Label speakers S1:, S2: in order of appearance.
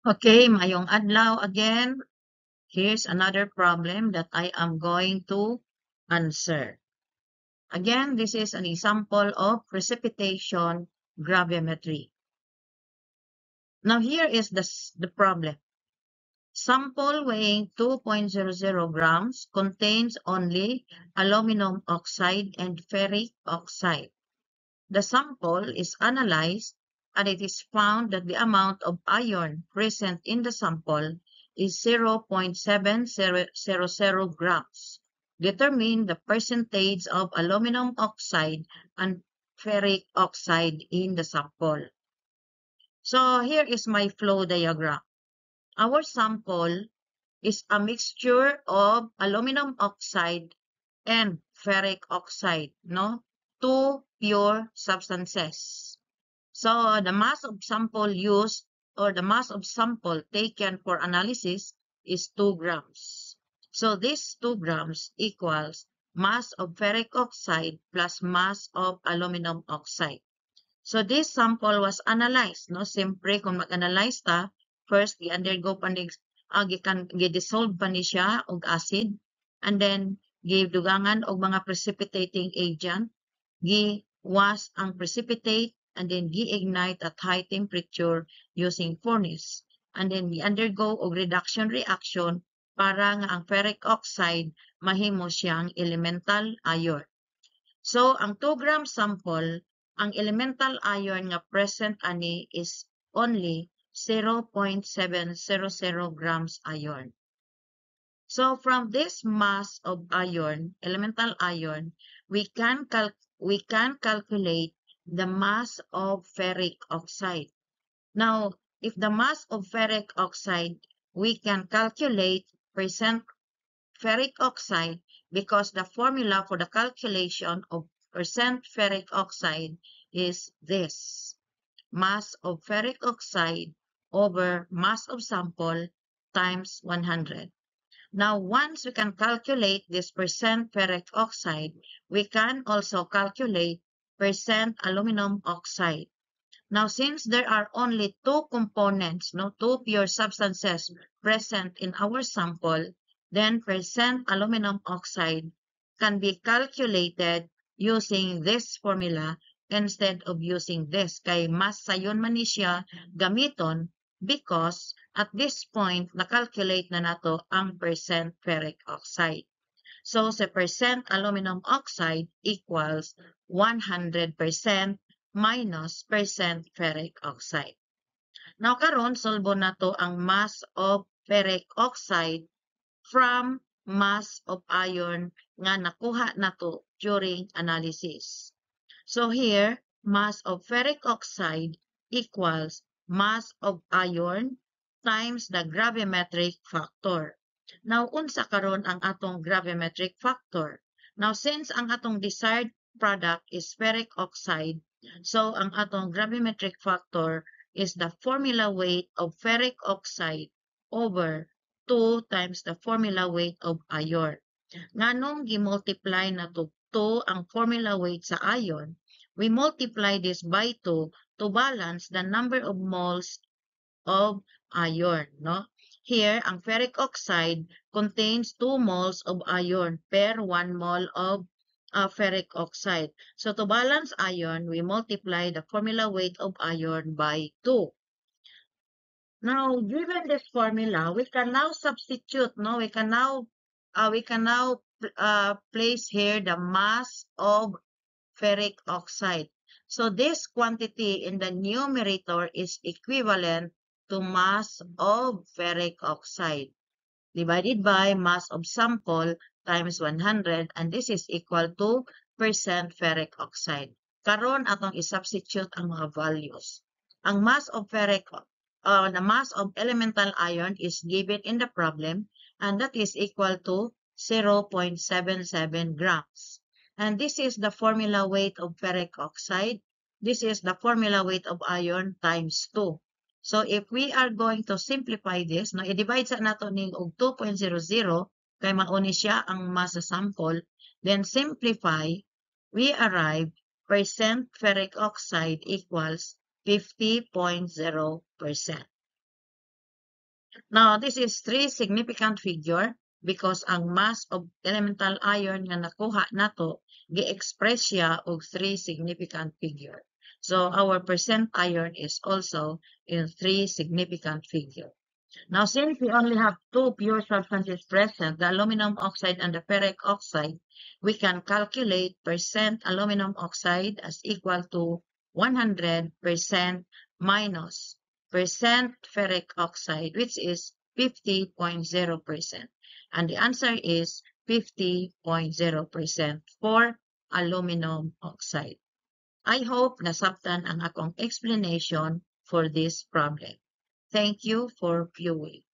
S1: Okay, mayong adlaw again. Here's another problem that I am going to answer. Again, this is an example of precipitation gravimetry. Now here is the problem. Sample weighing 2.00 grams contains only aluminum oxide and ferric oxide. The sample is analyzed and it is found that the amount of iron present in the sample is 0.700 grams. Determine the percentage of aluminum oxide and ferric oxide in the sample. So here is my flow diagram. Our sample is a mixture of aluminum oxide and ferric oxide, no? Two pure substances. So the mass of sample used or the mass of sample taken for analysis is 2 grams. So this 2 grams equals mass of ferric oxide plus mass of aluminum oxide. So this sample was analyzed, no? Siyempre kung mag-analyze ta, first i-undergo pa ni gi-dissolve pa ni siya og acid and then gidugangan og mga precipitating agent, gi-wash ang precipitate and then gi-ignite at high temperature using furnace. And then gi-undergo og reduction reaction para nga ang ferric oxide mahimo siyang elemental iron. So ang 2 gram sample, ang elemental iron nga present ani is only 0.700 grams iron. So from this mass of iron, elemental iron, we can calculate the mass of ferric oxide. Now, if the mass of ferric oxide, we can calculate percent ferric oxide because the formula for the calculation of percent ferric oxide is this. Mass of ferric oxide over mass of sample times 100. Now, once we can calculate this percent ferric oxide, we can also calculate percent aluminum oxide. Now, since there are only 2 components, no, 2 pure substances present in our sample, then percent aluminum oxide can be calculated using this formula instead of using this. Kay mas sayon man ni siya gamiton because at this point, na-calculate na nato ang percent ferric oxide. So, sa percent aluminum oxide equals 100% minus percent ferric oxide. Now, karon solbo nato ang mass of ferric oxide from mass of iron nga nakuha nato during analysis. So here, mass of ferric oxide equals mass of iron times the gravimetric factor. Now, unsa karon ang atong gravimetric factor? Now, since ang atong desired product is ferric oxide, so ang atong gravimetric factor is the formula weight of ferric oxide over 2 times the formula weight of iron. Nganong gi-multiply na to 2 ang formula weight sa iron, we multiply this by 2 to balance the number of moles of iron, no? Here, ang ferric oxide contains 2 moles of iron per 1 mole of ferric oxide. So to balance iron, we multiply the formula weight of iron by 2. Now, given this formula, we can now substitute, no? We can now place here the mass of ferric oxide. So this quantity in the numerator is equivalent to mass of ferric oxide divided by mass of sample times 100, and this is equal to percent ferric oxide. Karon atong i-substitute ang mga values. Ang mass of the mass of elemental iron is given in the problem, and that is equal to 0.77 grams. And this is the formula weight of ferric oxide. This is the formula weight of iron times 2. So if we are going to simplify this, no, i-divide sa nato ning og 2.00 kay mauni siya ang mass sa sample, then simplify, we arrive percent ferric oxide equals 50.0%. Now, this is 3 significant figure because ang mass of elemental iron nga nakuha nato gi-express siya og 3 significant figure. So, our percent iron is also in 3 significant figure. Now, since we only have 2 pure substances present, the aluminum oxide and the ferric oxide, we can calculate percent aluminum oxide as equal to 100% minus percent ferric oxide, which is 50.0%. And the answer is 50.0% for aluminum oxide. I hope nasabtan ang akong explanation for this problem. Thank you for viewing.